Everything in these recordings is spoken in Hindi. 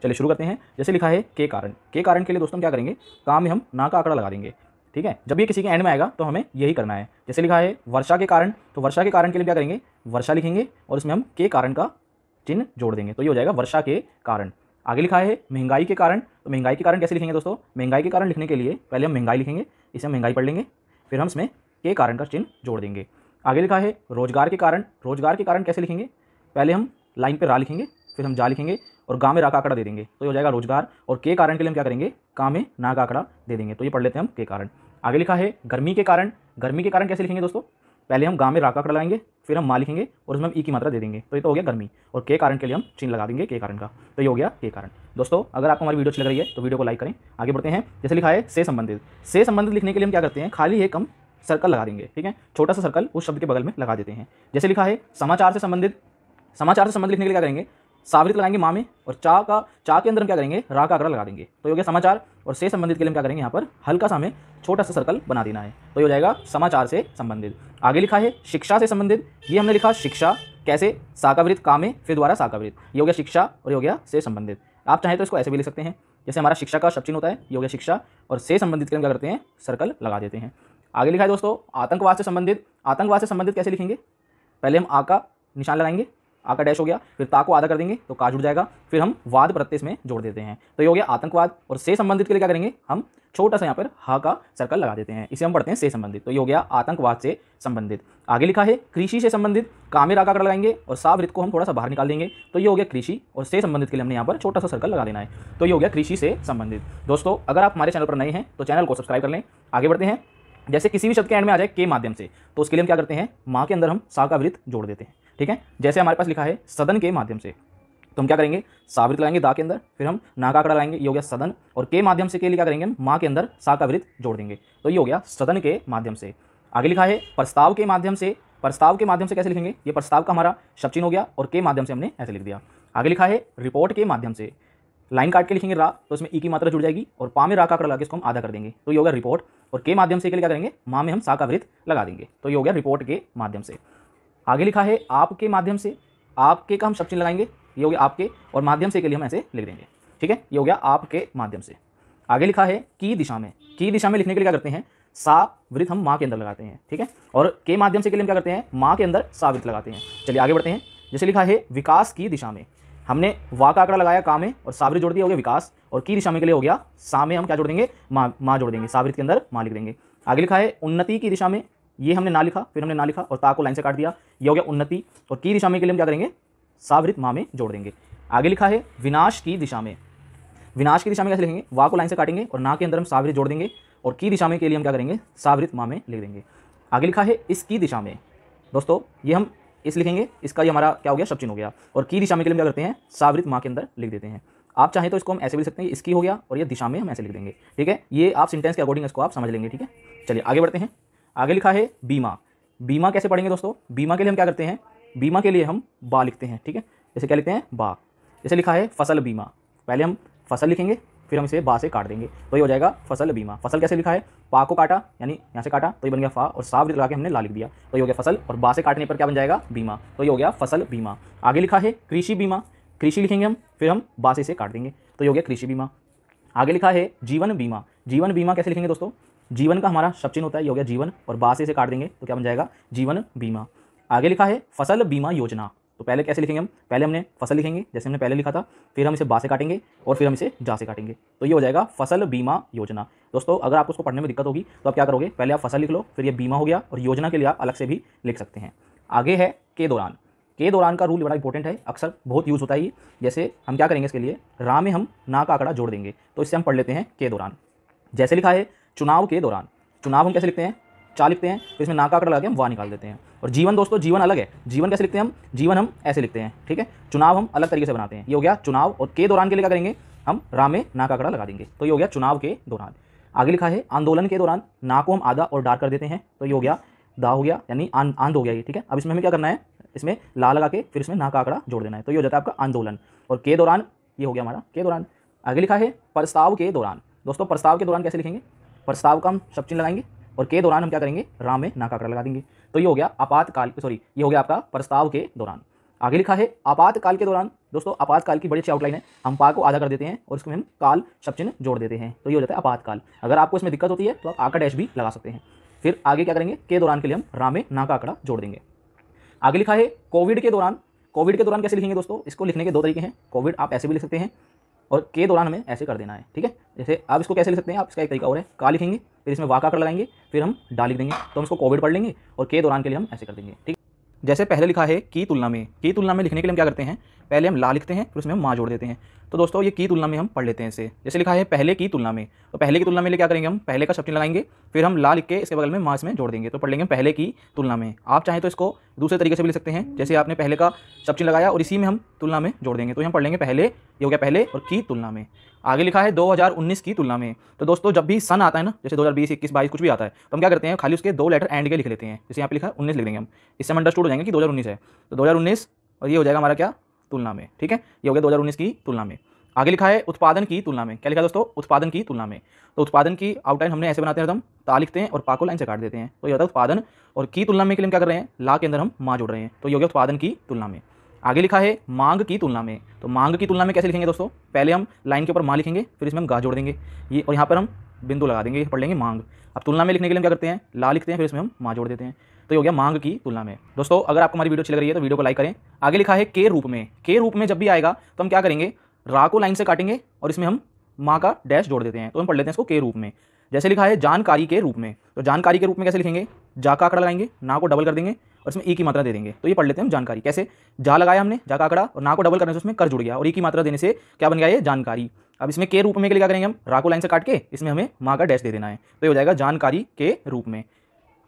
चलिए शुरू करते हैं। जैसे लिखा है के कारण, के कारण के लिए दोस्तों क्या करेंगे, काम में हम ना का आंकड़ा लगा देंगे। ठीक है, जब ये किसी के एंड में आएगा तो हमें यही करना है। जैसे लिखा है वर्षा के कारण, तो वर्षा के कारण के लिए क्या करेंगे, वर्षा लिखेंगे और इसमें हम के कारण का चिन्ह जोड़ देंगे, तो ये हो जाएगा वर्षा के कारण। आगे लिखा है महंगाई के कारण, तो महंगाई के कारण कैसे लिखेंगे दोस्तों, महंगाई के कारण लिखने के लिए पहले हम महंगाई लिखेंगे, इसे हम महंगाई पढ़ लेंगे, फिर हम इसमें के कारण का चिन्ह जोड़ देंगे। आगे लिखा है रोजगार के कारण, रोजगार के कारण कैसे लिखेंगे, पहले हम लाइन पे रा लिखेंगे, फिर हम जा लिखेंगे और गा में रा का आंकड़ा दे देंगे, तो ये हो जाएगा रोजगार। और के कारण के लिए हम क्या करेंगे, का में ना का आंकड़ा दे देंगे, तो ये पढ़ लेते हैं हम के कारण। आगे लिखा है गर्मी के कारण, गर्मी के कारण कैसे लिखेंगे दोस्तों, पहले हम गा में रा का आंकड़ा लगाएंगे, फिर हम मा लिखेंगे और उसमें हम ई की मात्रा दे देंगे, तो ये तो हो गया गर्मी। और के कारण के लिए हम चिन्ह लगा देंगे के कारण का, तो ये हो गया के कारण। दोस्तों अगर आपको हमारी वीडियो अच्छी लग रही है तो वीडियो को लाइक करें। आगे बढ़ते हैं। जैसे लिखा है से संबंधित, से संबंधित लिखने के लिए हम क्या करते हैं, खाली एक हम सर्कल लगा देंगे। ठीक है, छोटा सा सर्कल उस शब्द के बगल में लगा देते हैं। जैसे लिखा है समाचार से संबंधित, समाचार से संबंधित लिखने के लिए क्या करेंगे, सावरित लगाएंगे माँ में और चा के अंदर हम क्या करेंगे, रा का आंकड़ा लगा देंगे, तो ये हो गया समाचार। और से संबंधित के लिए हम क्या करेंगे, यहाँ पर हल्का सा हमें छोटा सा सर्कल बना देना है, तो ये हो जाएगा समाचार से संबंधित। आगे लिखा है शिक्षा से संबंधित, ये हमने लिखा शिक्षा कैसे, साकावृत का में फिर द्वारा साकावृत, ये हो गया शिक्षा और ये हो गया से संबंधित। आप चाहें तो इसको ऐसे भी लिख सकते हैं, जैसे हमारा शिक्षा का शब्द चिन्ह होता है, ये हो गया शिक्षा, और से संबंधित के लिए हम क्या करते हैं, सर्कल लगा देते हैं। आगे लिखा है दोस्तों आतंकवाद से संबंधित, आतंकवाद से संबंधित कैसे लिखेंगे, पहले हम आ का निशान लगाएंगे, आ का डैश हो गया, फिर ता को आधा कर देंगे तो का जुड़ जाएगा, फिर हम वाद प्रत्यय इसमें जोड़ देते हैं, तो ये हो गया आतंकवाद। और से संबंधित के लिए क्या करेंगे, हम छोटा सा यहाँ पर हा का सर्कल लगा देते हैं, इसे हम पढ़ते हैं से संबंधित, तो ये हो गया आतंकवाद से संबंधित। आगे लिखा है कृषि से संबंधित, का में रा का आंकड़ा लगाएंगे और सावृत को हम थोड़ा सा बाहर निकाल देंगे, तो ये हो गया कृषि। और से संबंधित के लिए हमने यहाँ पर छोटा सा सर्कल लगा देना है, तो ये हो गया कृषि से संबंधित। दोस्तों अगर आप हमारे चैनल पर नए हैं तो चैनल को सब्सक्राइब कर लें। आगे बढ़ते हैं। जैसे किसी भी शब्द के एंड में आ जाए के माध्यम से, तो उसके लिए हम क्या करते हैं, माँ के अंदर हम सा का वृत्त जोड़ देते हैं। ठीक है, जैसे हमारे पास लिखा है सदन के माध्यम से, तो हम क्या करेंगे, सावृत लगाएंगे दा के अंदर, फिर हम ना का आंकड़ा लगाएंगे, ये हो गया सदन। और के माध्यम से के लिए क्या करेंगे, हम माँ के अंदर सा का वृत्त जोड़ देंगे, तो ये हो गया सदन के माध्यम से। आगे लिखा है प्रस्ताव के माध्यम से, प्रस्ताव के माध्यम से कैसे लिखेंगे, ये प्रस्ताव का हमारा शब्द चिन्ह हो गया और के माध्यम से हमने ऐसे लिख दिया। आगे लिखा है रिपोर्ट के माध्यम से, लाइन काट के लिखेंगे रा, तो इसमें ई की मात्रा जुड़ जाएगी और पा में रा का आंकड़ा लगा के इसको हम आधा कर देंगे, तो ये हो गया रिपोर्ट। और के माध्यम से के लिए क्या करेंगे, माँ में हम सा का वृत्त लगा देंगे, तो ये हो गया रिपोर्ट के माध्यम से। आगे लिखा है आपके माध्यम से, आपके का हम शब्द चिन्ह लगाएंगे, ये हो गया आपके, और माध्यम से के लिए हम ऐसे लिख देंगे। ठीक है, ये हो गया आपके माध्यम से। आगे लिखा है की दिशा में, की दिशा में लिखने के लिए क्या करते हैं, सा वृत्त हम माँ के अंदर लगाते हैं। ठीक है, और के माध्यम से के लिए हम क्या करते हैं, माँ के अंदर सा वृत्त लगाते हैं। चलिए आगे बढ़ते हैं। जैसे लिखा है विकास की दिशा में, हमने वा का आंकड़ा लगाया का में और सावृत्त जोड़ दिया, हो गया विकास। और की दिशा में के लिए हो गया सा में हम क्या जोड़ देंगे, माँ जोड़ देंगे, सावृत्त के अंदर माँ लिख देंगे। आगे लिखा है उन्नति की दिशा में, ये हमने ना लिखा, फिर हमने ना लिखा और ता को लाइन से काट दिया, ये हो गया उन्नति। और की दिशा में के लिए हम क्या करेंगे, सावृत्त माँ में जोड़ देंगे। आगे लिखा है विनाश की दिशा में, विनाश की दिशा में कैसे लिखेंगे, वा को लाइन से काटेंगे और ना के अंदर हम सावृत्त जोड़ देंगे, और की दिशा में के लिए हम क्या करेंगे, सावृत्त माँ में लिख देंगे। आगे लिखा है इसकी दिशा में, दोस्तों ये हम इस लिखेंगे, इसका ये हमारा क्या हो गया, शब्द चिन्ह हो गया। और की दिशा में के लिए हम क्या करते हैं, सावृत्त माँ के अंदर लिख देते हैं। आप चाहें तो इसको हम ऐसे भी लिख सकते हैं, इसकी हो गया और ये दिशा में हम ऐसे लिख देंगे। ठीक है, ये आप सेंटेंस के अकॉर्डिंग इसको आप समझ लेंगे। ठीक है, चलिए आगे बढ़ते हैं। आगे लिखा है बीमा, बीमा कैसे पढ़ेंगे दोस्तों, बीमा के लिए हम क्या करते हैं, बीमा के लिए हम बा लिखते हैं। ठीक है, जैसे क्या लिखते हैं, बा। जैसे लिखा है फसल बीमा, पहले हम फसल लिखेंगे, फिर हम इसे बा से काट देंगे, तो ये हो जाएगा फसल बीमा। फसल कैसे लिखा है, पा को काटा यानी यहाँ से काटा तो ये बन गया फा, और सावृत्त लगा के हमने ला लिख दिया, तो ये हो गया फसल। और बा से काटने पर क्या बन जाएगा, बीमा, तो ये हो गया फसल बीमा। आगे लिखा है कृषि बीमा, कृषि लिखेंगे हम, फिर हम बा से काट देंगे, तो ये हो गया कृषि बीमा। आगे लिखा है जीवन बीमा, जीवन बीमा कैसे लिखेंगे दोस्तों, जीवन का हमारा शब्द चिन्ह होता है, ये हो गया जीवन, और बा से काट देंगे तो क्या बन जाएगा, जीवन बीमा। आगे लिखा है फसल बीमा योजना, तो पहले कैसे लिखेंगे हम, पहले हमने फसल लिखेंगे जैसे हमने पहले लिखा था, फिर हम इसे बा से काटेंगे और फिर हम इसे जा से काटेंगे, तो ये हो जाएगा फसल बीमा योजना। दोस्तों अगर आपको उसको पढ़ने में दिक्कत होगी तो आप क्या करोगे, पहले आप फसल लिख लो, फिर ये बीमा हो गया, और योजना के लिए आप अलग से भी लिख सकते हैं। आगे है के दौरान, के दौरान का रूल बड़ा इंपॉर्टेंट है, अक्सर बहुत यूज़ होता है ये। जैसे हम क्या करेंगे, इसके लिए रा में हम ना का आंकड़ा जोड़ देंगे, तो इससे हम पढ़ लेते हैं के दौरान। जैसे लिखा है चुनाव के दौरान, चुनाव हम कैसे लिखते हैं, चा लिखते हैं, फिर इसमें ना का आंकड़ा लगा के हम वा निकाल देते हैं। और जीवन दोस्तों, जीवन अलग है, जीवन कैसे लिखते हैं हम, जीवन हम ऐसे लिखते हैं। ठीक है, चुनाव हम अलग तरीके से बनाते हैं, ये हो गया चुनाव। और के दौरान के लिए क्या करेंगे, हम रा में ना का आंकड़ा लगा देंगे, तो ये हो गया चुनाव के दौरान। आगे लिखा है आंदोलन के दौरान, ना को हम आधा और डार कर देते हैं, तो ये हो गया दा हो गया, यानी आंद हो गया ये। ठीक है, अब इसमें हमें क्या करना है, इसमें ला लगा के फिर इसमें ना का आंकड़ा जोड़ देना है, तो ये हो जाता है आपका आंदोलन। और के दौरान ये हो गया हमारा के दौरान। आगे लिखा है प्रस्ताव के दौरान, दोस्तों प्रस्ताव के दौरान कैसे लिखेंगे, प्रस्ताव का हम शब्द चिन्ह लगाएंगे और के दौरान हम क्या करेंगे, रा में ना का आंकड़ा लगा देंगे, तो ये हो गया आपातकाल, सॉरी ये हो गया आपका प्रस्ताव के दौरान। आगे लिखा है आपातकाल के दौरान, दोस्तों आपातकाल की बड़ी अच्छी आउटलाइन है। हम पा को आधा कर देते हैं और उसमें हम काल शब्द चिन्ह जोड़ देते हैं, तो ये हो जाता है आपातकाल। अगर आपको इसमें दिक्कत होती है तो आप आ का डैश भी लगा सकते हैं। फिर आगे क्या करेंगे, के दौरान के लिए हम रा में ना का आंकड़ा जोड़ देंगे। आगे लिखा है कोविड के दौरान। कोविड के दौरान कैसे लिखेंगे दोस्तों, इसको लिखने के दो तरीके हैं। कोविड आप ऐसे भी लिख सकते हैं और के दौरान हमें ऐसे कर देना है, ठीक है। जैसे आप इसको कैसे लिख सकते हैं, आप इसका एक तरीका और है, का लिखेंगे फिर इसमें वा का आंकड़ा लगाएंगे फिर हम डा लिख देंगे, तो हम इसको कोविड पढ़ लेंगे और के दौरान के लिए हम ऐसे कर देंगे, ठीक। जैसे पहले लिखा है की तुलना में, की तुलना में लिखने के लिए हम क्या करते हैं, पहले हम ला लिखते हैं फिर उसमें हम माँ जोड़ देते हैं। तो दोस्तों ये की तुलना में हम पढ़ लेते हैं इसे। जैसे लिखा है पहले की तुलना में, तो पहले की तुलना में क्या करेंगे, हम पहले का शब्द चिन्ह लगाएंगे फिर हम ला लिख के इसके बगल में माँ इसमें जोड़ देंगे, तो पढ़ लेंगे पहले की तुलना में। आप चाहें तो इसको दूसरे तरीके से भी लिख सकते हैं, जैसे आपने पहले का शब्द चिन्ह लगाया और इसी में हम तुलना में जोड़ देंगे, तो हम पढ़ लेंगे पहले, ये हो गया पहले और की तुलना में। आगे लिखा है 2019 की तुलना में। तो दोस्तों जब भी सन आता है ना, जैसे 2020, 21, 22 कुछ भी आता है, तो हम क्या करते हैं, खाली उसके दो लेटर एंड के लिख लेते हैं। जैसे यहाँ पे लिखा है 19 लिख देंगे हम, इससे हम अंडरस्टूड हो जाएंगे कि 2019 है, तो 2019 और ये हो जाएगा हमारा क्या, तुलना में, ठीक है। ये हो गया 2019 की तुलना में। आगे लिखा है उत्पादन की तुलना में। क्या लिखा है दोस्तों, उत्पादन की तुलना में। तो उत्पादन की आउटलाइन हमने ऐसे बनाते हैं, हम ता लिखते हैं और पा को लाइन से काट देते हैं, तो ये होता है उत्पादन। और की तुलना में के लिए हम क्या कर रहे हैं, ला के अंदर हम माँ जोड़ रहे हैं, तो ये हो गया उत्पादन की तुलना में। आगे लिखा है मांग की तुलना में। तो मांग की तुलना में कैसे लिखेंगे दोस्तों, पहले हम लाइन के ऊपर माँ लिखेंगे फिर इसमें हम गा जोड़ देंगे, ये और यहाँ पर हम बिंदु लगा देंगे, पढ़ लेंगे मांग। अब तुलना में लिखने के लिए हम क्या करते हैं, ला लिखते हैं फिर इसमें हम माँ जोड़ देते हैं, तो ये हो गया मांग की तुलना में। दोस्तों अगर आपको हमारी वीडियो अच्छी लग रही है तो वीडियो को लाइक करें। आगे लिखा है के रूप में। के रूप में जब भी आएगा तो हम क्या करेंगे, रा को लाइन से काटेंगे और इसमें हम माँ का डैश जोड़ देते हैं, तो हम पढ़ लेते हैं इसको के रूप में। जैसे लिखा है जानकारी के रूप में। तो जानकारी के रूप में कैसे लिखेंगे, जा का आंकड़ा लगाएंगे, ना को डबल कर देंगे और इसमें ई की मात्रा दे देंगे, तो ये पढ़ लेते हैं हम जानकारी। कैसे, जा लगाया हमने, जा का आंकड़ा और ना को डबल करने से उसमें कर जुड़ गया और ई की मात्रा देने से क्या बन गया, ये जानकारी। अब इसमें के रूप में के लिए क्या करेंगे, हम रा को लाइन से काट के इसमें हमें माँ का डैश दे देना है, तो ये हो जाएगा जानकारी के रूप में।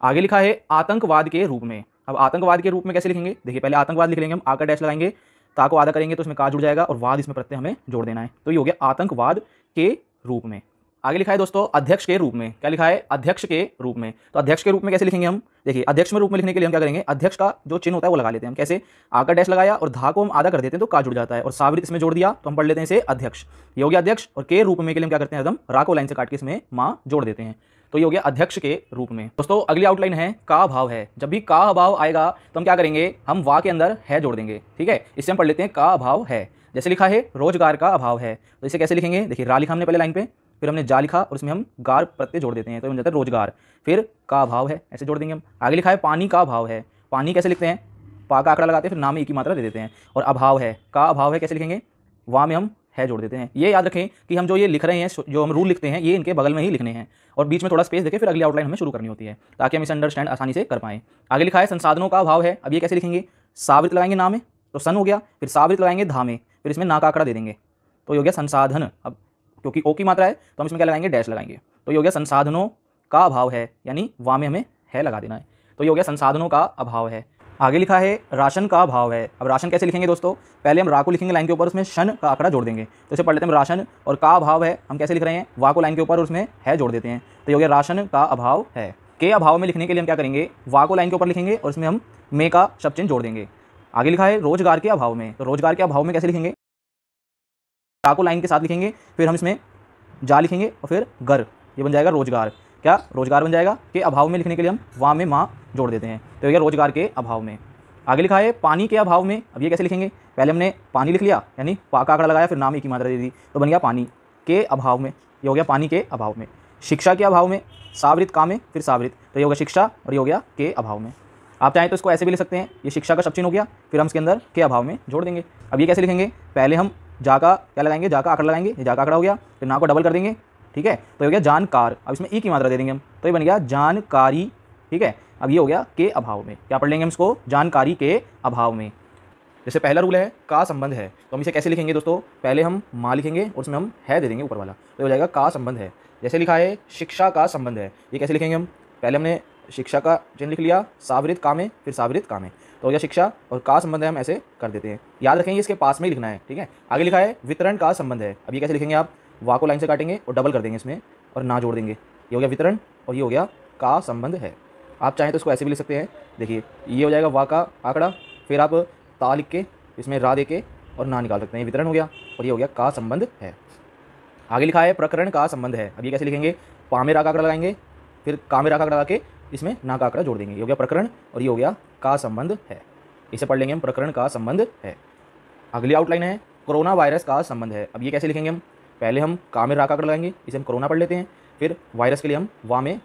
आगे लिखा है आतंकवाद के रूप में। अब आतंकवाद के रूप में कैसे लिखेंगे, देखिए पहले आतंकवाद लिख लेंगे हम, आ का डैश लगाएंगे, ता को आधा करेंगे तो उसमें का जुड़ जाएगा और वाद इसमें प्रत्यय हमें जोड़ देना है, तो ये हो गया आतंकवाद के रूप में। आगे लिखा है दोस्तों अध्यक्ष के रूप में। क्या लिखा है, अध्यक्ष के रूप में। तो अध्यक्ष के रूप में कैसे लिखेंगे हम, देखिए अध्यक्ष में रूप में लिखने के लिए हम क्या करेंगे, अध्यक्ष का जो चिन्ह होता है वो लगा लेते हैं हम। कैसे, आ का डैश लगाया और धा को हम आधा कर देते हैं तो का जुड़ जाता है और सावरित इसमें जोड़ दिया तो हम पढ़ लेते हैं इसे अध्यक्ष। ये हो गया अध्यक्ष। और के रूप में के लिए हम क्या करते हैं, एकदम रा को लाइन से काट के इसमें माँ जोड़ देते हैं, तो ये हो गया अध्यक्ष के रूप में। दोस्तों अगली आउटलाइन है का भाव है। जब भी का भाव आएगा तो हम क्या करेंगे, हम वा के अंदर है जोड़ देंगे, ठीक है। इससे हम पढ़ लेते हैं का अभाव है। जैसे लिखा है रोजगार का अभाव है, तो इसे कैसे लिखेंगे, देखिए रा लिखा हमने पहले लाइन पे, फिर हमने जा लिखा और इसमें हम गार प्रत्यय जोड़ देते हैं, तो बन जाता है रोजगार, फिर का अभाव है ऐसे जोड़ देंगे हम। आगे लिखा है पानी का अभाव है। पानी कैसे लिखते हैं, पा का आंकड़ा लगाते हैं फिर नाम में ई की मात्रा दे देते हैं, और अभाव है, का अभाव है कैसे लिखेंगे, वहाँ में हम है जोड़ देते हैं। ये याद रखें कि हम जो ये लिख रहे हैं, जो हम रूल लिखते हैं, ये इनके बगल में ही लिखने हैं और बीच में थोड़ा स्पेस देके फिर अगली आउटलाइन हमें शुरू करनी होती है, ताकि हम इसे अंडरस्टैंड आसानी से कर पाएं। आगे लिखा है संसाधनों का अभाव है। अब ये कैसे लिखेंगे, सावृत लगाएंगे ना में तो सन हो गया, फिर सावृत लगाएंगे धा में, फिर इसमें ना का आंकड़ा दे देंगे, तो ये हो गया संसाधन। अब क्योंकि ओ की मात्रा है तो हम इसमें क्या लगाएंगे, डैश लगाएंगे, तो ये हो गया संसाधनों का अभाव है, यानी वा में हमें है लगा देना है, तो ये हो गया संसाधनों का अभाव है। आगे लिखा है राशन का अभाव है। अब राशन कैसे लिखेंगे दोस्तों, पहले हम रा को लिखेंगे लाइन के ऊपर, उसमें शन का आंकड़ा जोड़ देंगे, तो इसे पढ़ लेते हैं राशन। और का अभाव है हम कैसे लिख रहे हैं, वा को लाइन के ऊपर उसमें है जोड़ देते हैं, तो ये हो गया राशन का अभाव है। के अभाव में लिखने के लिए हम क्या करेंगे, वा को लाइन के ऊपर लिखेंगे और उसमें हम में का शब्द चिन्ह जोड़ देंगे। आगे लिखा है रोजगार के अभाव में। तो रोजगार के अभाव में कैसे लिखेंगे, रा को लाइन के साथ लिखेंगे, फिर हम इसमें जा लिखेंगे और फिर गर, ये बन जाएगा रोजगार। क्या, रोजगार बन जाएगा। के अभाव में लिखने के लिए हम वहाँ में माँ जोड़ देते हैं, तो ये रोजगार के अभाव में। आगे लिखा है पानी के अभाव में। अब ये कैसे लिखेंगे, पहले हमने पानी लिख लिया, यानी पा का आंकड़ा लगाया फिर नाम ई की मात्रा दे दी, तो बन गया पानी के अभाव में, ये हो गया पानी के अभाव में। शिक्षा के अभाव में, सावृत का में फिर सावृत, तो ये हो गया शिक्षा और ये हो गया के अभाव में। आप चाहें तो इसको ऐसे भी लिख सकते हैं, ये शिक्षा का शब्द चिन्ह हो गया, फिर हम इसके अंदर के अभाव में जोड़ देंगे। अब ये कैसे लिखेंगे, पहले हम जा का क्या लगाएंगे, जा का आंकड़ा लगाएंगे, ये जा का आंकड़ा हो गया, फिर ना को डबल कर देंगे, ठीक है, तो ये हो गया जानकार। अब इसमें ई की मात्रा दे देंगे हम, तो ये बन गया जानकारी, ठीक है। अब ये हो गया के अभाव में। क्या पढ़ लेंगे हम इसको, जानकारी के अभाव में। जैसे पहला रूल है का संबंध है, तो हम इसे कैसे लिखेंगे दोस्तों, पहले हम माँ लिखेंगे और उसमें हम है दे देंगे ऊपर वाला, तो हो जाएगा का संबंध है। जैसे लिखा है शिक्षा का संबंध है, ये कैसे लिखेंगे हम, पहले हमने शिक्षा का चिन्ह लिख लिया, सावृत का में फिर सावृत का में, तो हो गया शिक्षा, और का संबंध है हम ऐसे कर देते हैं। याद रखेंगे इसके पास में ही लिखना है, ठीक है। आगे लिखा है वितरण का संबंध है। अब ये कैसे लिखेंगे, आप वा को लाइन से काटेंगे और डबल कर देंगे इसमें और ना जोड़ देंगे, ये हो गया वितरण और ये हो गया का संबंध है। आप चाहें तो इसको ऐसे भी लिख सकते हैं, देखिए ये हो जाएगा वा का आंकड़ा, फिर आप ता लिख के इसमें रा दे के और ना निकाल सकते हैं, वितरण हो गया और ये हो गया का संबंध है। आगे लिखा है प्रकरण का संबंध है। अब ये कैसे लिखेंगे, पा में रा का आंकड़ा लगाएंगे, फिर का में रा का आंकड़ा लगा के इसमें ना का आंकड़ा जोड़ देंगे, ये हो गया प्रकरण और ये हो गया का संबंध है। इसे पढ़ लेंगे हम, प्रकरण का संबंध है। अगली आउटलाइन है कोरोना वायरस का संबंध है। अब ये कैसे लिखेंगे हम, पहले हम का में रा का आंकड़ा लगाएंगे, इसे हम कोरोना पढ़ लेते हैं, फिर वायरस के लिए हम वा में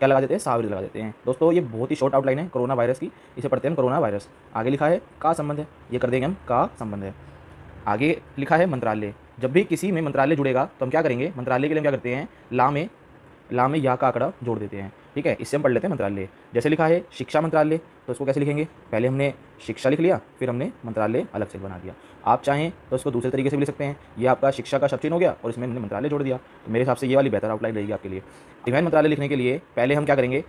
क्या लगा देते हैं, सावरित लगा देते हैं। दोस्तों ये बहुत ही शॉर्ट आउटलाइन है कोरोना वायरस की, इसे पढ़ते हैं हम कोरोना वायरस। आगे लिखा है का संबंध है, ये कर देंगे हम का संबंध है। आगे लिखा है मंत्रालय, जब भी किसी में मंत्रालय जुड़ेगा तो हम क्या करेंगे, मंत्रालय के लिए हम क्या करते हैं, ला में या का आंकड़ा जोड़ देते हैं। ठीक है, इससे हम पढ़ लेते हैं मंत्रालय। जैसे लिखा है शिक्षा मंत्रालय, तो इसको कैसे लिखेंगे, पहले हमने शिक्षा लिख लिया, फिर हमने मंत्रालय अलग से बना दिया। आप चाहें तो इसको दूसरे तरीके से भी लिख सकते हैं, ये आपका शिक्षा का शब्द चिन्ह हो गया और इसमें हमने मंत्रालय जोड़ दिया। तो मेरे हिसाब से ये वाली बेहतर आउटलाइन रहेगी आपके लिए। परिवहन मंत्रालय लिखने के लिए पहले हम क्या करेंगे,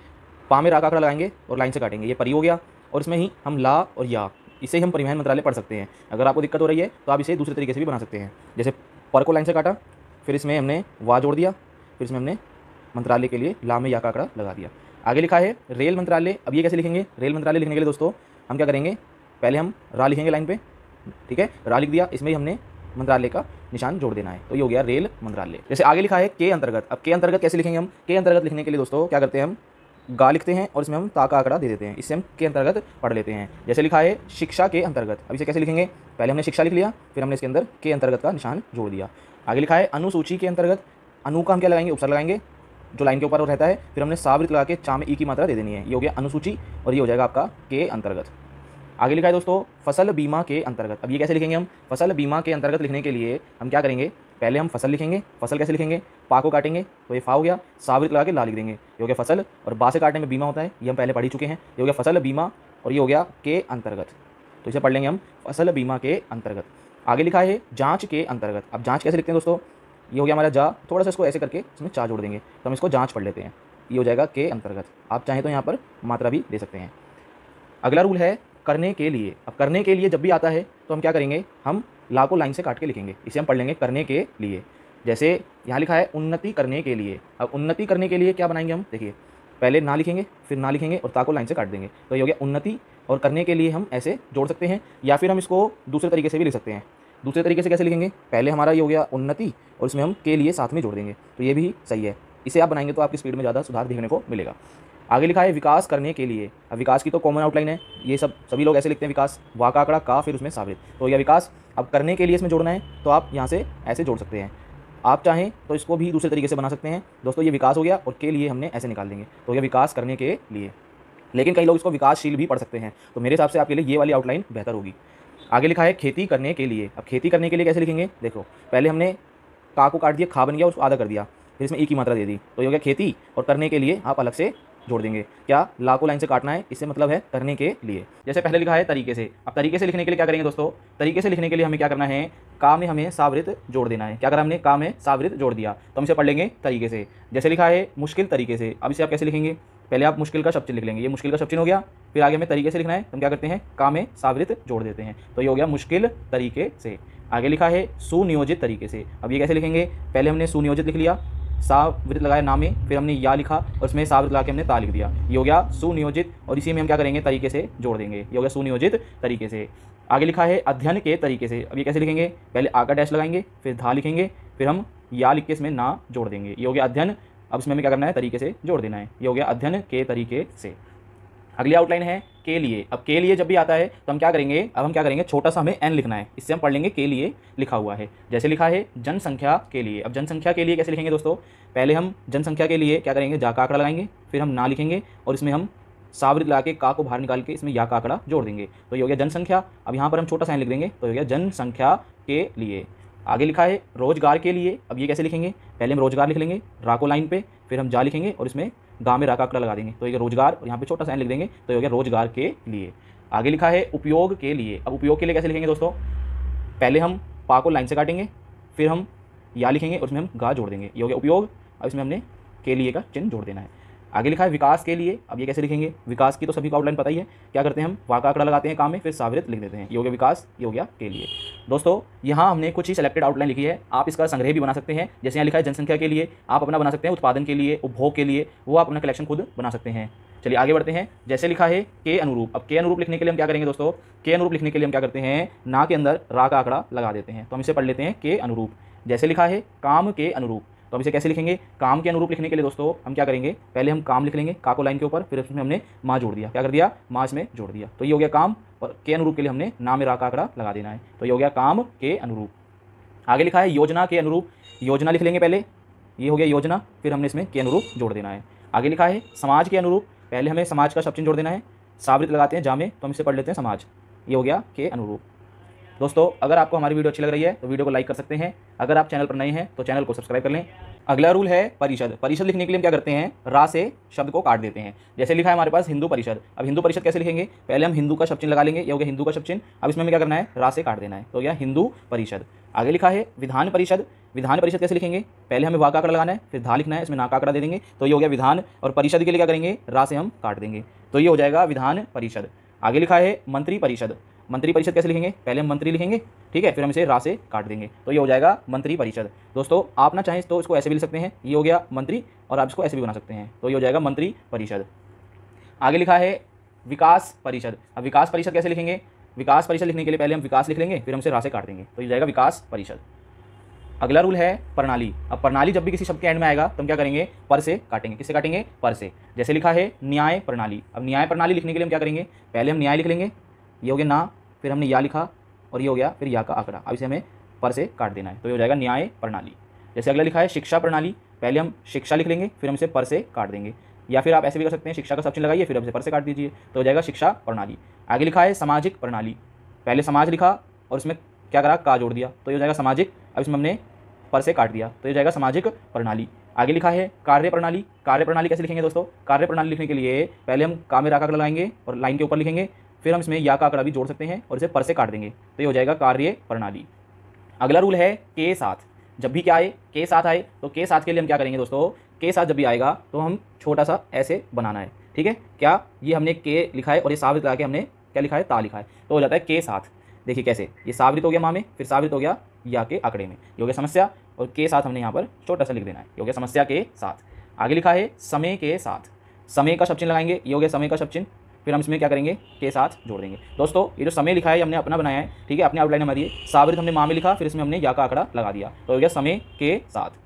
पा में रा का आंकड़ा लगाएंगे और लाइन से काटेंगे, ये परी हो गया, और इसमें ही हम ला और या, इसे हम परिवहन मंत्रालय पढ़ सकते हैं। अगर आपको दिक्कत हो रही है तो आप इसे दूसरे तरीके से भी बना सकते हैं। जैसे पर को लाइन से काटा, फिर इसमें हमने वा जोड़ दिया, फिर इसमें हमने मंत्रालय के लिए ला में या का आंकड़ा लगा दिया। आगे लिखा है रेल मंत्रालय, अब ये कैसे लिखेंगे, रेल मंत्रालय लिखने के लिए दोस्तों हम क्या करेंगे, पहले हम रा लिखेंगे लाइन पे, ठीक है, रा लिख दिया, इसमें ही हमने मंत्रालय का निशान जोड़ देना है, तो ये हो गया रेल मंत्रालय। जैसे आगे लिखा है के अंतर्गत, अब के अंतर्गत कैसे लिखेंगे हम, के अंतर्गत लिखने के लिए दोस्तों क्या करते हैं, हम गा लिखते हैं और इसमें हम ता का आंकड़ा दे देते हैं, इससे हम के अंतर्गत पढ़ लेते हैं। जैसे लिखा है शिक्षा के अंतर्गत, अब इसे कैसे लिखेंगे, पहले हमने शिक्षा लिख लिया, फिर हमने इसके अंदर के अंतर्गत का निशान जोड़ दिया। आगे लिखा है अनुसूची के अंतर्गत, अनु का हम क्या लगाएंगे, उपसर्ग लगाएंगे जो लाइन के ऊपर रहता है, फिर हमने सावृत लगा के चा में ई की मात्रा दे देनी है, ये हो गया अनुसूची और ये हो जाएगा आपका के अंतर्गत। आगे लिखा है दोस्तों फसल बीमा के अंतर्गत, अब ये कैसे लिखेंगे हम, फसल बीमा के अंतर्गत लिखने के लिए हम क्या करेंगे, पहले हम फसल लिखेंगे, फसल कैसे लिखेंगे, पा को काटेंगे तो ये फा हो गया, सावृत लगा के ला लिख देंगे, ये हो गया फसल, और बा से काटने में बीमा होता है, ये हम पहले पढ़ ही चुके हैं, ये हो गया फसल बीमा और ये हो गया के अंतर्गत, तो इसे पढ़ लेंगे हम फसल बीमा के अंतर्गत। आगे लिखा है जाँच के अंतर्गत, अब जाँच कैसे लिखते हैं दोस्तों, ये हो गया हमारा जा, थोड़ा सा इसको ऐसे करके इसमें चा जोड़ देंगे तो हम इसको जाँच पढ़ लेते हैं, ये हो जाएगा के अंतर्गत। आप चाहें तो यहाँ पर मात्रा भी दे सकते हैं। अगला रूल है करने के लिए, अब करने के लिए जब भी आता है तो हम क्या करेंगे, हम ला को लाइन से काट के लिखेंगे, इसे हम पढ़ लेंगे करने के लिए। जैसे यहाँ लिखा है उन्नति करने के लिए, अब उन्नति करने के लिए क्या बनाएंगे हम, देखिए पहले ना लिखेंगे, फिर ना लिखेंगे और ता को लाइन से काट देंगे, तो ये हो गया उन्नति, और करने के लिए हम ऐसे जोड़ सकते हैं, या फिर हम इसको दूसरे तरीके से भी लिख सकते हैं। दूसरे तरीके से कैसे लिखेंगे, पहले हमारा ये हो गया उन्नति और इसमें हम के लिए साथ में जोड़ देंगे, तो ये भी सही है। इसे आप बनाएंगे तो आपकी स्पीड में ज़्यादा सुधार देखने को मिलेगा। आगे लिखा है विकास करने के लिए, अब विकास की तो कॉमन आउटलाइन है, ये सभी लोग ऐसे लिखते हैं विकास, वा का आंकड़ा का फिर उसमें सावृत, तो यह विकास। अब करने के लिए इसमें जोड़ना है तो आप यहाँ से ऐसे जोड़ सकते हैं, आप चाहें तो इसको भी दूसरे तरीके से बना सकते हैं। दोस्तों ये विकास हो गया और के लिए हमने ऐसे निकाल देंगे, तो यह विकास करने के लिए, लेकिन कई लोग इसको विकासशील भी पढ़ सकते हैं, तो मेरे हिसाब से आपके लिए ये वाली आउटलाइन बेहतर होगी। आगे लिखा है खेती करने के लिए, अब खेती करने के लिए कैसे लिखेंगे, देखो पहले हमने का को काट दिया, खा बन गया, उसको आधा कर दिया, फिर इसमें ई की मात्रा दे दी, तो ये हो गया खेती, और करने के लिए आप अलग से जोड़ देंगे, क्या ला को लाइन से काटना है, इससे मतलब है करने के लिए। जैसे पहले लिखा है तरीके से, अब तरीके से लिखने के लिए क्या करेंगे दोस्तों, तरीके से लिखने के लिए हमें क्या करना है, का में हमें सावृत जोड़ देना है, क्या करा हमने, का में सावृत जोड़ दिया, तो हम इसे पढ़ लेंगे तरीके से। जैसे लिखा है मुश्किल तरीके से, अब इसे आप कैसे लिखेंगे, पहले आप मुश्किल का शब्द चिन्ह लिख लेंगे, ये मुश्किल का शब्द चिन्ह हो गया, फिर आगे हमें तरीके से लिखना है, हम क्या करते हैं, का में सावृत जोड़ देते हैं, तो ये हो गया मुश्किल तरीके से। आगे लिखा है सुनियोजित तरीके से, अब ये कैसे लिखेंगे, पहले हमने सुनियोजित लिख लिया, सावृत लगाया नाम में, फिर हमने या लिखा और उसमें सावृत लगा के हमने ता लिख दिया, ये हो गया सुनियोजित, और इसी में हम क्या करेंगे, तरीके से जोड़ देंगे, ये हो गया सुनियोजित तरीके से। आगे लिखा है अध्ययन के तरीके से, अब ये कैसे लिखेंगे, पहले आ का डैश लगाएंगे, फिर धा लिखेंगे, फिर हम या लिख के इसमें ना जोड़ देंगे, ये हो गया अध्ययन। अब इसमें हमें क्या करना है, तरीके से जोड़ देना है, ये हो गया अध्ययन के तरीके से। अगली आउटलाइन है के लिए, अब के लिए जब भी आता है तो हम क्या करेंगे, अब हम क्या करेंगे, छोटा सा हमें एन लिखना है, इससे हम पढ़ लेंगे के लिए लिखा हुआ है। जैसे लिखा है जनसंख्या के लिए, अब जनसंख्या के लिए कैसे लिखेंगे दोस्तों, पहले हम जनसंख्या के लिए क्या करेंगे, जा का आंकड़ा लगाएंगे, फिर हम ना लिखेंगे और इसमें हम सावृत लगा के का को बाहर निकाल के इसमें या का आंकड़ा जोड़ देंगे, तो ये हो गया जनसंख्या। अब यहाँ पर हम छोटा सा एन लिख देंगे, तो हो गया जनसंख्या के लिए। आगे लिखा है रोजगार के लिए, अब ये कैसे लिखेंगे, पहले हम रोजगार लिख लेंगे रा को लाइन पे, फिर हम जा लिखेंगे और इसमें गा में रा का आंकड़ा लगा देंगे, तो ये रोजगार, और यहाँ पे छोटा सा एन लिख देंगे, तो ये हो गया रोजगार के लिए। आगे लिखा है उपयोग के लिए, अब उपयोग के लिए कैसे लिखेंगे दोस्तों, पहले हम पा को लाइन से काटेंगे, फिर हम या लिखेंगे और उसमें हम गा जोड़ देंगे, ये हो गया उपयोग। अब इसमें हमने के लिए का चिन्ह जोड़ देना है। आगे लिखा है विकास के लिए, अब ये कैसे लिखेंगे, विकास की तो सभी को आउटलाइन पता ही है, क्या करते हैं हम वा का आंकड़ा लगाते हैं काम में, फिर सावृत लिख देते हैं, ये हो गया विकास, ये हो गया के लिए। दोस्तों यहाँ हमने कुछ ही सेलेक्टेड आउटलाइन लिखी है, आप इसका संग्रह भी बना सकते हैं। जैसे यहाँ लिखा है जनसंख्या के लिए, आप अपना बना सकते हैं, उत्पादन के लिए, उपभोग के लिए, वो आप अपना कलेक्शन खुद बना सकते हैं। चलिए आगे बढ़ते हैं। जैसे लिखा है के अनुरूप, अब के अनुरूप लिखने के लिए हम क्या करेंगे दोस्तों, के अनुरूप लिखने के लिए हम क्या करते हैं, ना के अंदर रा का आंकड़ा लगा देते हैं, तो हम इसे पढ़ लेते हैं के अनुरूप। जैसे लिखा है काम के अनुरूप, तो हम इसे कैसे लिखेंगे, काम के अनुरूप लिखने के लिए दोस्तों हम क्या करेंगे, पहले हम काम लिख लेंगे, का को लाइन के ऊपर, फिर उसमें हमने माँ जोड़ दिया, क्या कर दिया, माँ इसमें जोड़ दिया, तो ये हो गया काम। और के अनुरूप के लिए हमने ना में रा का आंकड़ा लगा देना है, तो ये हो गया काम के अनुरूप। आगे लिखा है योजना के अनुरूप, योजना लिख लेंगे पहले, ये हो गया योजना, फिर हमने इसमें के अनुरूप जोड़ देना है। आगे लिखा है समाज के अनुरूप, पहले हमें समाज का शब्द जोड़ देना है, सावृत लगाते हैं जामे, तो हम इसे पढ़ लेते हैं समाज, ये हो गया के अनुरूप। दोस्तों अगर आपको हमारी वीडियो अच्छी लग रही है तो वीडियो को लाइक कर सकते हैं, अगर आप चैनल पर नए हैं तो चैनल को सब्सक्राइब कर लें। अगला रूल है परिषद। परिषद लिखने के लिए हम क्या करते हैं, रा से शब्द को काट देते हैं। जैसे लिखा है हमारे पास हिंदू परिषद, अब हिंदू परिषद कैसे लिखेंगे, पहले हम हिंदू का शब्द चिन्ह लगा लेंगे, ये हो गया हिंदू का शब्द चिन्ह, अब इसमें हमें क्या करना है, रा से काट देना है, तो यह हिंदू परिषद। आगे लिखा है विधान परिषद। विधान परिषद कैसे लिखेंगे, पहले हमें वा का आंकड़ा लगाना है, फिर धा लिखना है, इसमें ना का आंकड़ा दे देंगे, तो ये हो गया विधान, और परिषद के लिए क्या करेंगे, रा से हम काट देंगे, तो ये हो जाएगा विधान परिषद। आगे लिखा है मंत्री परिषद। मंत्री परिषद कैसे लिखेंगे, पहले हम मंत्री लिखेंगे, ठीक है, फिर हम इसे रा से काट देंगे, तो ये हो जाएगा मंत्री परिषद। दोस्तों आप ना चाहें तो इसको ऐसे भी लिख सकते हैं, ये हो गया मंत्री, और आप इसको ऐसे भी बना सकते हैं, तो ये हो जाएगा मंत्री परिषद। आगे लिखा है विकास परिषद। अब विकास परिषद कैसे लिखेंगे, विकास परिषद लिखने के लिए पहले हम विकास लिख लेंगे, फिर हम इसे रा से काट देंगे, तो ये जाएगा विकास परिषद। अगला रूल है प्रणाली। अब प्रणाली जब भी किसी शब्द के एंड में आएगा तो हम क्या करेंगे, पर से काटेंगे। किससे काटेंगे, पर से। जैसे लिखा है न्याय प्रणाली। अब न्याय प्रणाली लिखने के लिए हम क्या करेंगे, पहले हम न्याय लिख लेंगे, ये हो गया ना, फिर हमने या लिखा, और ये हो गया फिर या का आंकड़ा, अब इसे हमें पर से काट देना है, तो ये हो जाएगा न्याय प्रणाली। जैसे अगला लिखा है शिक्षा प्रणाली, पहले हम शिक्षा लिख लेंगे, फिर हम इसे पर से काट देंगे, या फिर आप ऐसे भी कर सकते हैं, शिक्षा का शब्द चिन्ह लगाइए, फिर हम इसे पर से काट दीजिए, तो हो जाएगा शिक्षा प्रणाली। आगे लिखा है सामाजिक प्रणाली। पहले समाज लिखा और उसमें क्या करा, का जोड़ दिया, तो ये हो जाएगा सामाजिक, अब इसमें हमने पर से काट दिया, तो ये जाएगा सामाजिक प्रणाली। आगे लिखा है कार्य प्रणाली। कार्य प्रणाली कैसे लिखेंगे दोस्तों, कार्य प्रणाली लिखने के लिए पहले हम का में रा का आंकड़ा लगाएंगे और लाइन के ऊपर लिखेंगे, फिर हम इसमें या का आंकड़ा भी जोड़ सकते हैं और इसे पर से काट देंगे, तो ये हो जाएगा कार्य प्रणाली। अगला रूल है के साथ। जब भी क्या आए, के साथ आए, तो के साथ के लिए हम क्या करेंगे दोस्तों, के साथ जब भी आएगा तो हम छोटा सा ऐसे बनाना है, ठीक है, क्या ये हमने के लिखा है और ये सावृत लगा के हमने क्या लिखा है, ता लिखा है, तो हो जाता है के साथ। देखिए कैसे, ये सावृत हो गया माँ में, फिर सावृत हो गया या के आंकड़े में, ये हो गया समस्या, और के साथ हमने यहाँ पर छोटा सा लिख देना है, ये हो गया समस्या के साथ। आगे लिखा है समय के साथ। समय का शब्द चिन्ह लगाएंगे, ये हो गया समय का शब्द चिन्ह, फिर हम इसमें क्या करेंगे, के साथ जोड़ देंगे। दोस्तों ये जो समय लिखा है हमने अपना बनाया है, ठीक है, अपने आउटलाइन हमारी सावृत हमने माँ में लिखा, फिर इसमें हमने या का आंकड़ा लगा दिया, तो हो गया समय के साथ।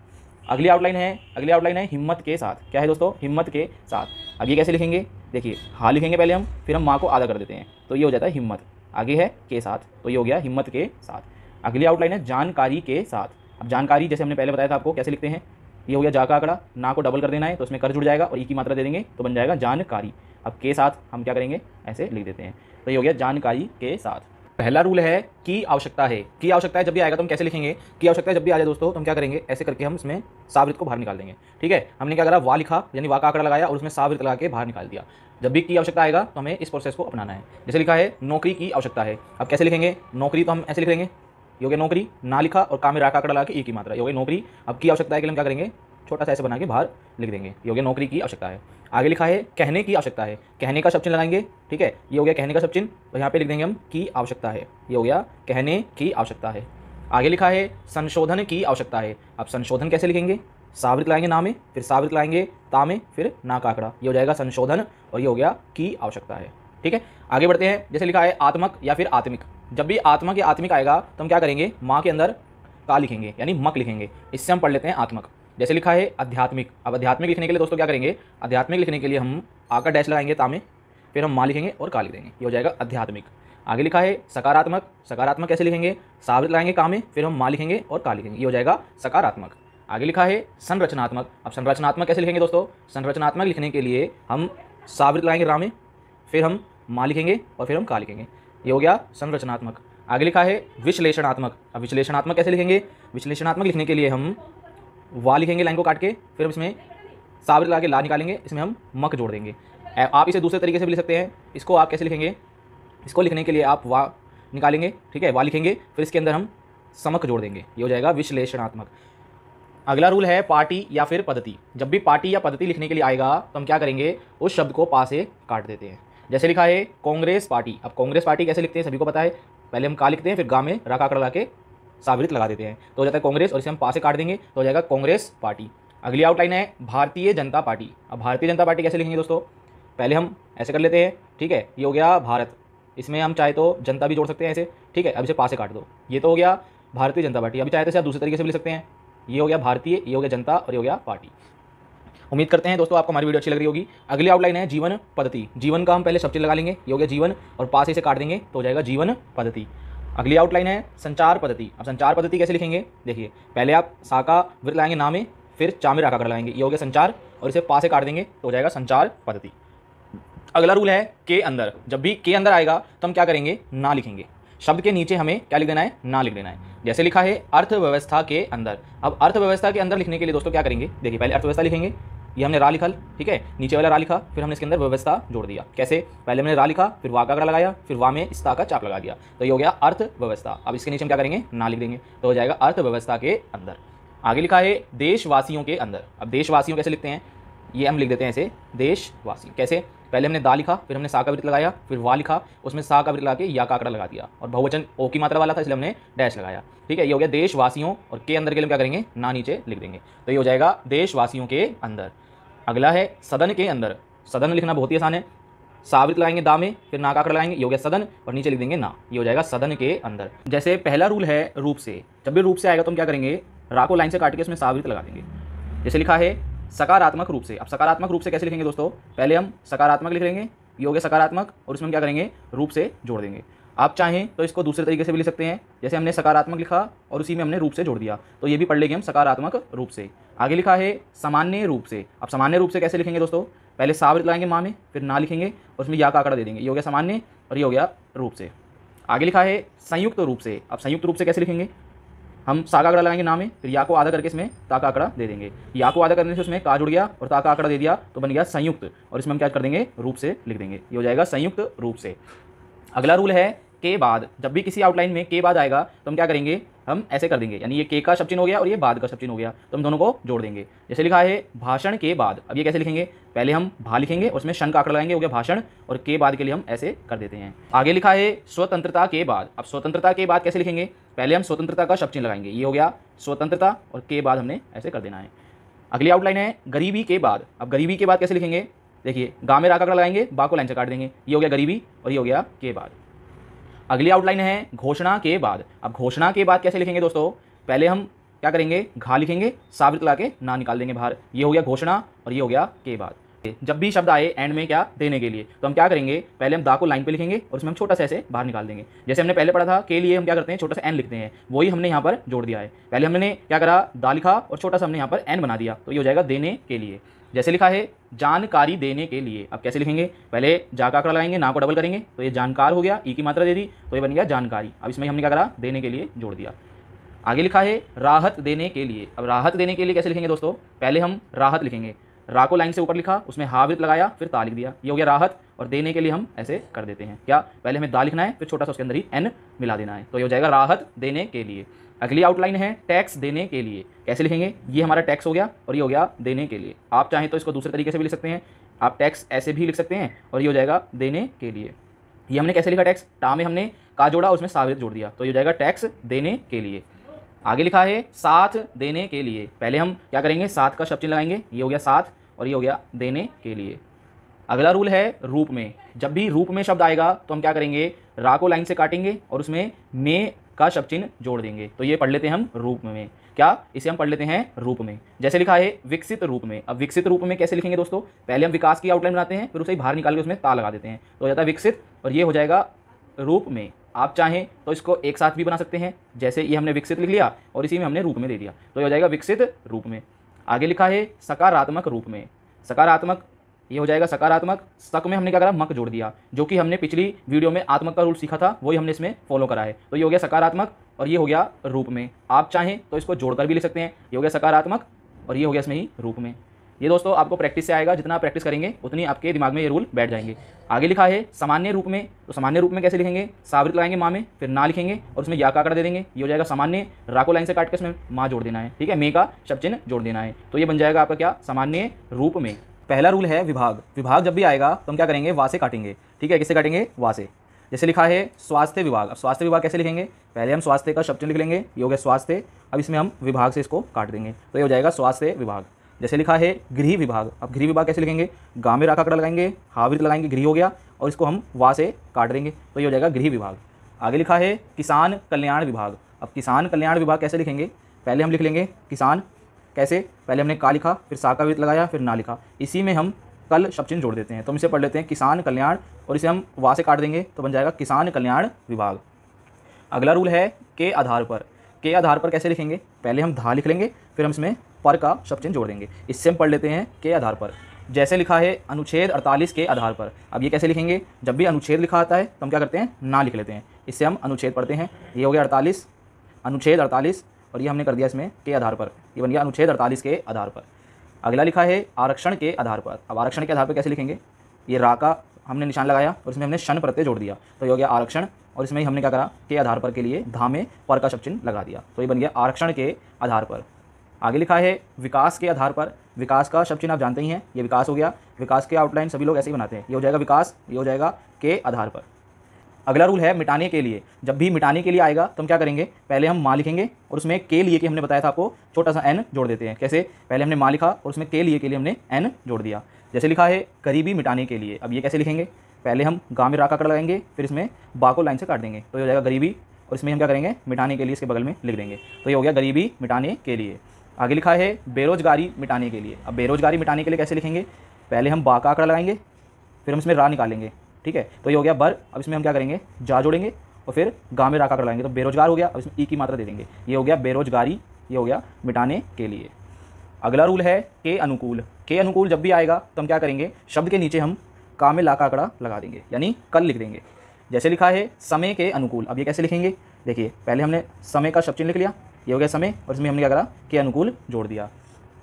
अगली आउटलाइन है हिम्मत के साथ। क्या है दोस्तों, हिम्मत के साथ। अब ये कैसे लिखेंगे, देखिए हाँ लिखेंगे पहले हम, फिर हम माँ को आधा कर देते हैं, तो ये हो जाता है हिम्मत। आगे है के साथ, तो ये हो गया हिम्मत के साथ। अगली आउटलाइन है जानकारी के साथ। अब जानकारी जैसे हमने पहले बताया था आपको कैसे लिखते हैं, ये हो गया जा का आंकड़ा, ना को डबल कर देना है, तो उसमें कर जुड़ जाएगा और ई की मात्रा दे देंगे, तो बन जाएगा जानकारी। अब के साथ हम क्या करेंगे, ऐसे लिख देते हैं, तो ये हो गया जानकारी के साथ। पहला रूल है की आवश्यकता है। की आवश्यकता है जब भी आएगा तो हम कैसे लिखेंगे, की आवश्यकता है जब भी आ जाए दोस्तों तो हम क्या करेंगे, ऐसे करके हम इसमें सावृत को बाहर निकाल देंगे, ठीक है। हमने क्या करा, वा लिखा यानी वा का आंकड़ा लगाया और उसमें सावृत लगा के बाहर निकाल दिया। जब भी की आवश्यकता आएगा तो हमें इस प्रोसेस को अपनाना है। जैसे लिखा है नौकरी की आवश्यकता है, अब कैसे लिखेंगे, नौकरी तो हम ऐसे लिख देंगे, ये हो गया नौकरी, ना लिखा और का में रा का आंकड़ा लगा के ई की मात्रा, ये हो गई नौकरी। अब की आवश्यकता है कि हम क्या करेंगे, छोटा सा ऐसे बना के बाहर लिख देंगे, ये हो गया नौकरी की आवश्यकता है। आगे लिखा है कहने की आवश्यकता है। कहने का शब्द चिन्ह लगाएंगे, ठीक है, ये हो गया कहने का शब्द चिन्ह, तो यहाँ पे लिख देंगे हम की आवश्यकता है, ये हो गया कहने की आवश्यकता है। आगे लिखा है संशोधन की आवश्यकता है। अब संशोधन कैसे लिखेंगे, सावृत लाएंगे ना में, फिर सावृत लाएंगे ता में, फिर ना का आंकड़ा, ये हो जाएगा संशोधन, और ये हो गया की आवश्यकता है, ठीक है। आगे बढ़ते हैं। जैसे लिखा है आत्मक या फिर आत्मिक। जब भी आत्मक या आत्मिक आएगा तो हम क्या करेंगे, माँ के अंदर का लिखेंगे यानी मक लिखेंगे, इससे हम पढ़ लेते हैं आत्मक। जैसे लिखा है आध्यात्मिक। अब आध्यात्मिक लिखने के लिए दोस्तों क्या करेंगे, आध्यात्मिक लिखने के लिए हम आ का डैश लगाएंगे ता में, फिर हम माँ लिखेंगे और का लिख देंगे, ये हो जाएगा आध्यात्मिक। आगे लिखा है सकारात्मक। सकारात्मक कैसे लिखेंगे, सावृत लगाएंगे का में, फिर हम माँ लिखेंगे और का लिखेंगे, ये हो जाएगा सकारात्मक। आगे लिखा है संरचनात्मक। अब संरचनात्मक कैसे लिखेंगे दोस्तों, संरचनात्मक लिखने के लिए हम सावृत लगाएंगे रा में, फिर हम माँ लिखेंगे और फिर हम का लिखेंगे, ये हो गया संरचनात्मक। आगे लिखा है विश्लेषणात्मक। अब विश्लेषणात्मक कैसे लिखेंगे, विश्लेषणात्मक लिखने के लिए हम वा लिखेंगे लाइन को काट के, फिर इसमें सावृत लगा के ला निकालेंगे, इसमें हम मक जोड़ देंगे। आप इसे दूसरे तरीके से भी लिख सकते हैं। इसको आप कैसे लिखेंगे, इसको लिखने के लिए आप वा निकालेंगे, ठीक है, वा लिखेंगे, फिर इसके अंदर हम समक जोड़ देंगे, ये हो जाएगा विश्लेषणात्मक। अगला रूल है पार्टी या फिर पद्धति। जब भी पार्टी या पद्धति लिखने के लिए आएगा तो हम क्या करेंगे, उस शब्द को पा से काट देते हैं। जैसे लिखा है कांग्रेस पार्टी। अब कांग्रेस पार्टी कैसे लिखते हैं सभी को पता है, पहले हम का लिखते हैं, फिर गा में रा का आंकड़ा लगा के सावृत लगा देते हैं, तो हो जाता है कांग्रेस, और इसे हम पा से काट देंगे, तो हो जाएगा कांग्रेस पार्टी। अगली आउटलाइन है भारतीय जनता पार्टी। अब भारतीय जनता पार्टी कैसे लिखेंगे दोस्तों, पहले हम ऐसे कर लेते हैं, ठीक है, ये हो गया भारत, इसमें हम चाहे तो जनता भी जोड़ सकते हैं ऐसे, ठीक है। अब इसे पा से काट दो, ये तो हो गया भारतीय जनता पार्टी। अभी चाहे तो इसे आप दूसरे तरीके से भी लिख सकते हैं, ये हो गया भारतीय, ये हो गया जनता और ये हो गया पार्टी। उम्मीद करते हैं दोस्तों आपको हमारी वीडियो अच्छी लग रही होगी। अगली आउटलाइन है जीवन पद्धति। जीवन का हम पहले सब चीज लगा लेंगे, ये हो गया जीवन और पास से काट देंगे तो हो जाएगा जीवन पद्धति। अगली आउटलाइन है संचार पद्धति। अब संचार पद्धति कैसे लिखेंगे, देखिए पहले आप सा का वृत्त लगाएंगे ना में, फिर चा में राका लगाएंगे, ये हो गया संचार और इसे पा से काट देंगे तो हो जाएगा संचार पद्धति। अगला रूल है के अंदर। जब भी के अंदर आएगा तो हम क्या करेंगे, ना लिखेंगे। शब्द के नीचे हमें क्या लिख देना है, ना लिख देना है। जैसे लिखा है अर्थव्यवस्था के अंदर। अब अर्थव्यवस्था के अंदर लिखने के लिए दोस्तों क्या करेंगे, देखिए पहले अर्थव्यवस्था लिखेंगे, ये हमने रा लिखा, ठीक है, नीचे वाला रा लिखा, फिर हमने इसके अंदर व्यवस्था जोड़ दिया। कैसे, पहले हमने रा लिखा, फिर वा का आंकड़ा लगाया, फिर वा में इस्ता का चाप लगा दिया, तो ये हो गया अर्थव्यवस्था। अब इसके नीचे हम क्या करेंगे, ना लिख देंगे तो हो जाएगा अर्थव्यवस्था के अंदर। आगे लिखा है देशवासियों के अंदर। अब देशवासियों कैसे लिखते हैं, ये हम लिख देते हैं ऐसे देशवासी। कैसे, पहले हमने दा लिखा, फिर हमने सा का वृत्त लगाया, फिर वा लिखा, उसमें सा का वृत्त लगा के या का आंकड़ा लगा दिया और बहुवचन ओ की मात्रा वाला था इसलिए हमने डैश लगाया, ठीक है। ये हो गया देशवासियों और के अंदर के लिए क्या करेंगे, ना नीचे लिख देंगे तो ये हो जाएगा देशवासियों के अंदर। अगला है सदन के अंदर। सदन लिखना बहुत ही आसान है, सावृत लगाएंगे दा में, फिर ना का आंकड़ा लगाएंगे, ये हो गया सदन और नीचे लिख देंगे ना, ये हो जाएगा सदन के अंदर। जैसे पहला रूल है रूप से। जब भी रूप से आएगा तो हम क्या करेंगे, रा को लाइन से काट के उसमें सावृत लगा देंगे। जैसे लिखा है सकारात्मक रूप से। अब सकारात्मक रूप से कैसे लिखेंगे दोस्तों, पहले हम सकारात्मक लिख लेंगे, ये हो गया सकारात्मक और इसमें हम क्या करेंगे, रूप से जोड़ देंगे। आप चाहें तो इसको दूसरे तरीके से भी लिख सकते हैं, जैसे हमने सकारात्मक लिखा और उसी में हमने रूप से जोड़ दिया, तो ये भी पढ़ लेंगे हम सकारात्मक रूप से। आगे लिखा है सामान्य रूप से। अब सामान्य रूप से कैसे लिखेंगे दोस्तों, पहले सावृत लगाएंगे माँ में, फिर ना लिखेंगे और उसमें या का आंकड़ा दे देंगे, ये हो गया सामान्य और ये हो गया रूप से। आगे लिखा है संयुक्त रूप से। अब संयुक्त रूप से कैसे लिखेंगे, हम सा का आंकड़ा लगाएंगे ना में, फिर या को आधा करके इसमें ता का आंकड़ा दे देंगे, या को आधा करने से उसमें का जुड़ गया और ता का आंकड़ा दे दिया तो बन गया संयुक्त और इसमें हम क्या कर देंगे, रूप से लिख देंगे, ये हो जाएगा संयुक्त रूप से। अगला रूल है के बाद। जब भी किसी आउटलाइन में के बाद आएगा तो हम क्या करेंगे, हम ऐसे कर देंगे, यानी ये के का शब्द चिन्ह हो गया और ये बाद का शब्द चिन्ह हो गया, तो हम दोनों को जोड़ देंगे। जैसे लिखा है भाषण के बाद। अब ये कैसे लिखेंगे, पहले हम भा लिखेंगे और उसमें शन का आंकड़ा लगाएंगे, हो गया भाषण और के बाद के लिए हम ऐसे कर देते हैं। आगे लिखा है स्वतंत्रता के बाद। अब स्वतंत्रता के बाद कैसे लिखेंगे, पहले हम स्वतंत्रता का शब्द चिन्ह लगाएंगे, ये हो गया स्वतंत्रता और के बाद हमने ऐसे कर देना है। अगली आउटलाइन है गरीबी के बाद। अब गरीबी के बाद कैसे लिखेंगे, देखिए गा में रा का आंकड़ा लगाएंगे, बा को लाइन से काट देंगे, ये हो गया गरीबी और ये हो गया के बाद। अगली आउटलाइन है घोषणा के बाद। अब घोषणा के बाद कैसे लिखेंगे दोस्तों, पहले हम क्या करेंगे, घा लिखेंगे, सावृत लगा के ना निकाल देंगे बाहर, ये हो गया घोषणा और ये हो गया के बाद। जब भी शब्द आए एंड में क्या देने के लिए तो हम क्या करेंगे, पहले हम दा को लाइन पे लिखेंगे और उसमें हम छोटा सा ऐसे बाहर निकाल देंगे। जैसे हमने पहले पढ़ा था के लिए हम क्या करते हैं, छोटा सा एन लिखते हैं, वही हमने यहाँ पर जोड़ दिया है। पहले हमने क्या करा, दा लिखा और छोटा सा हमने यहाँ पर एन बना दिया, तो ये हो जाएगा देने के लिए। जैसे लिखा है जानकारी देने के लिए। अब कैसे लिखेंगे, पहले जा का आंकड़ा लगाएंगे, ना को डबल करेंगे तो ये जानकार हो गया, ई की मात्रा दे दी तो ये बन गया जानकारी। अब इसमें हमने क्या करा, देने के लिए जोड़ दिया। आगे लिखा है राहत देने के लिए। अब राहत देने के लिए कैसे लिखेंगे दोस्तों, पहले हम राहत लिखेंगे, रा को लाइन से ऊपर लिखा, उसमें हा वृत्त लगाया, फिर ता लिख दिया, ये हो गया राहत और देने के लिए हम ऐसे कर देते हैं, क्या पहले हमें दा लिखना है, फिर छोटा सा उसके अंदर ही एन मिला देना है, तो ये हो जाएगा राहत देने के लिए। अगली आउटलाइन है टैक्स देने के लिए। कैसे लिखेंगे, ये हमारा टैक्स हो गया और ये हो गया देने के लिए। आप चाहें तो इसको दूसरे तरीके से भी लिख सकते हैं, आप टैक्स ऐसे भी लिख सकते हैं और ये हो जाएगा देने के लिए। ये हमने कैसे लिखा, टैक्स टा में हमने का जोड़ा, उसमें सावृत जोड़ दिया, तो ये हो जाएगा टैक्स देने के लिए। आगे लिखा है साथ देने के लिए। पहले हम क्या करेंगे, साथ का शब्द चिन्ह लगाएंगे, ये हो गया साथ और ये हो गया देने के लिए। अगला रूल है रूप में। जब भी रूप में शब्द आएगा तो हम क्या करेंगे, रा को लाइन से काटेंगे और उसमें में का शब्द चिन्ह जोड़ देंगे, तो ये पढ़ लेते हैं हम रूप में, क्या इसे हम पढ़ लेते हैं रूप में। जैसे लिखा है विकसित रूप में। अब विकसित रूप में कैसे लिखेंगे दोस्तों, पहले हम विकास की आउटलाइन बनाते हैं, फिर उसे बाहर निकाल के उसमें ता लगा देते हैं, तो हो जाता है विकसित और ये हो जाएगा रूप में। आप चाहें तो इसको एक साथ भी बना सकते हैं, जैसे ये हमने विकसित लिख लिया और इसी में हमने रूप में दे दिया, तो ये हो जाएगा विकसित रूप में। आगे लिखा है सकारात्मक रूप में। सकारात्मक, ये हो जाएगा सकारात्मक, सक में हमने क्या करा, मक जोड़ दिया, जो कि हमने पिछली वीडियो में आत्मक का रूल सीखा था, वही हमने इसमें फॉलो करा है, तो ये हो गया सकारात्मक और ये हो गया रूप में। आप चाहें तो इसको जोड़कर भी लिख सकते हैं, ये हो गया सकारात्मक और ये हो गया इसमें ही रूप में। ये दोस्तों आपको प्रैक्टिस से आएगा, जितना आप प्रैक्टिस करेंगे उतनी आपके दिमाग में ये रूल बैठ जाएंगे। आगे लिखा है सामान्य रूप में। तो सामान्य रूप में कैसे लिखेंगे, सावृत लगाएंगे माँ में, फिर ना लिखेंगे और उसमें या का आंकड़ा दे देंगे, ये हो जाएगा सामान्य, रा को लाइन से काट के उसमें माँ जोड़ देना है, ठीक है, मे का शब्द चिन्ह जोड़ देना है, तो ये बन जाएगा आपका क्या, सामान्य रूप में। पहला रूल है विभाग। विभाग जब भी आएगा तो हम क्या करेंगे, वा से काटेंगे, ठीक है, किससे काटेंगे, वा से। जैसे लिखा है स्वास्थ्य विभाग। अब स्वास्थ्य विभाग कैसे लिखेंगे, पहले हम स्वास्थ्य का शब्द चिन्ह लिख लेंगे, ये हो गया स्वास्थ्य, अब इसमें हम विभाग से इसको काट देंगे, तो ये हो जाएगा स्वास्थ्य विभाग। जैसे लिखा है गृह विभाग। अब गृह विभाग कैसे लिखेंगे, गा में रा का आंकड़ा लगाएंगे, हावृत लगाएंगे, गृह हो गया और इसको हम वा से काट देंगे, तो ये हो जाएगा गृह विभाग। आगे लिखा है किसान कल्याण विभाग। अब किसान कल्याण विभाग कैसे लिखेंगे, पहले हम लिख लेंगे किसान। कैसे? पहले हमने का लिखा, फिर सा का वृत्त लगाया, फिर ना लिखा। इसी में हम कल शब्द चिन्ह जोड़ देते हैं। तो हम इसे पढ़ लेते हैं किसान कल्याण, और इसे हम वा से काट देंगे तो बन जाएगा किसान कल्याण विभाग। अगला रूल है के आधार पर। के आधार पर कैसे लिखेंगे? पहले हम धा लिख लेंगे, फिर हम इसमें पर का शब्द चिन्ह जोड़ देंगे। इससे हम पढ़ लेते हैं के आधार पर। जैसे लिखा है अनुच्छेद 48 के आधार पर। अब ये कैसे लिखेंगे? जब भी अनुच्छेद लिखा आता है तो हम क्या करते हैं? ना लिख लेते हैं। इससे हम अनुच्छेद पढ़ते हैं। ये हो गया 48, अनुच्छेद 48, और ये हमने कर दिया इसमें के आधार पर। ये बन गया अनुच्छेद 48 के आधार पर। अगला लिखा है आरक्षण के आधार पर। अब आरक्षण के आधार पर कैसे लिखेंगे? ये रा का हमने निशान लगाया और इसमें हमने शन प्रत्यय जोड़ दिया, तो ये हो गया आरक्षण। और इसमें हमने क्या करा? के आधार पर के लिए धा में पर का शब्द चिन्ह लगा दिया, तो ये बन गया आरक्षण के आधार पर। आगे लिखा है विकास के आधार पर। विकास का शब्द चिन्ह आप जानते ही हैं, ये विकास हो गया। विकास के आउटलाइन सभी लोग ऐसे ही बनाते हैं। ये हो जाएगा विकास, ये हो जाएगा के आधार पर। अगला रूल है मिटाने के लिए। जब भी मिटाने के लिए आएगा तो हम क्या करेंगे? पहले हम माँ लिखेंगे और उसमें के लिए के हमने बताया था आपको छोटा सा एन जोड़ देते हैं। कैसे? पहले हमने माँ लिखा और उसमें के लिए हमने एन जोड़ दिया। जैसे लिखा है गरीबी मिटाने के लिए। अब ये कैसे लिखेंगे? पहले हम गा में रा का कड़ लगाएंगे, फिर इसमें बा को लाइन से काट देंगे, तो ये हो जाएगा गरीबी, और इसमें हम क्या करेंगे? मिटाने के लिए इसके बगल में लिख देंगे, तो ये हो गया गरीबी मिटाने के लिए। आगे लिखा है बेरोजगारी मिटाने के लिए। अब बेरोजगारी मिटाने के लिए कैसे लिखेंगे? पहले हम बा का आंकड़ा लगाएंगे, फिर हम इसमें रा निकालेंगे, ठीक है, तो ये हो गया बर। अब इसमें हम क्या करेंगे? जा जोड़ेंगे और फिर गा में रा का आंकड़ा लगाएंगे, तो बेरोजगार हो गया। अब इसमें ई की मात्रा दे देंगे, ये हो गया बेरोजगारी, ये हो गया मिटाने के लिए। अगला रूल है के अनुकूल। के अनुकूल जब भी आएगा तो हम क्या करेंगे? शब्द के नीचे हम का में ला का आंकड़ा लगा देंगे, यानी कल लिख देंगे। जैसे लिखा है समय के अनुकूल। अब ये कैसे लिखेंगे? देखिए, पहले हमने समय का शब्द चिन्ह लिख लिया, ये हो गया समय, और इसमें हमने क्या करा? के अनुकूल जोड़ दिया।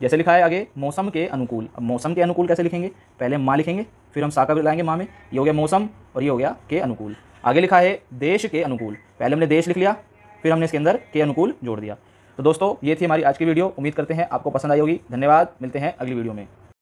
जैसे लिखा है आगे मौसम के अनुकूल। अब मौसम के अनुकूल कैसे लिखेंगे? पहले हम माँ लिखेंगे, फिर हम सा का लाएंगे माँ में, ये हो गया मौसम, और ये हो गया के अनुकूल। आगे लिखा है देश के अनुकूल। पहले हमने देश लिख लिया, फिर हमने इसके अंदर के अनुकूल जोड़ दिया। तो दोस्तों, ये थी हमारी आज की वीडियो। उम्मीद करते हैं आपको पसंद आई होगी। धन्यवाद, मिलते हैं अगली वीडियो में।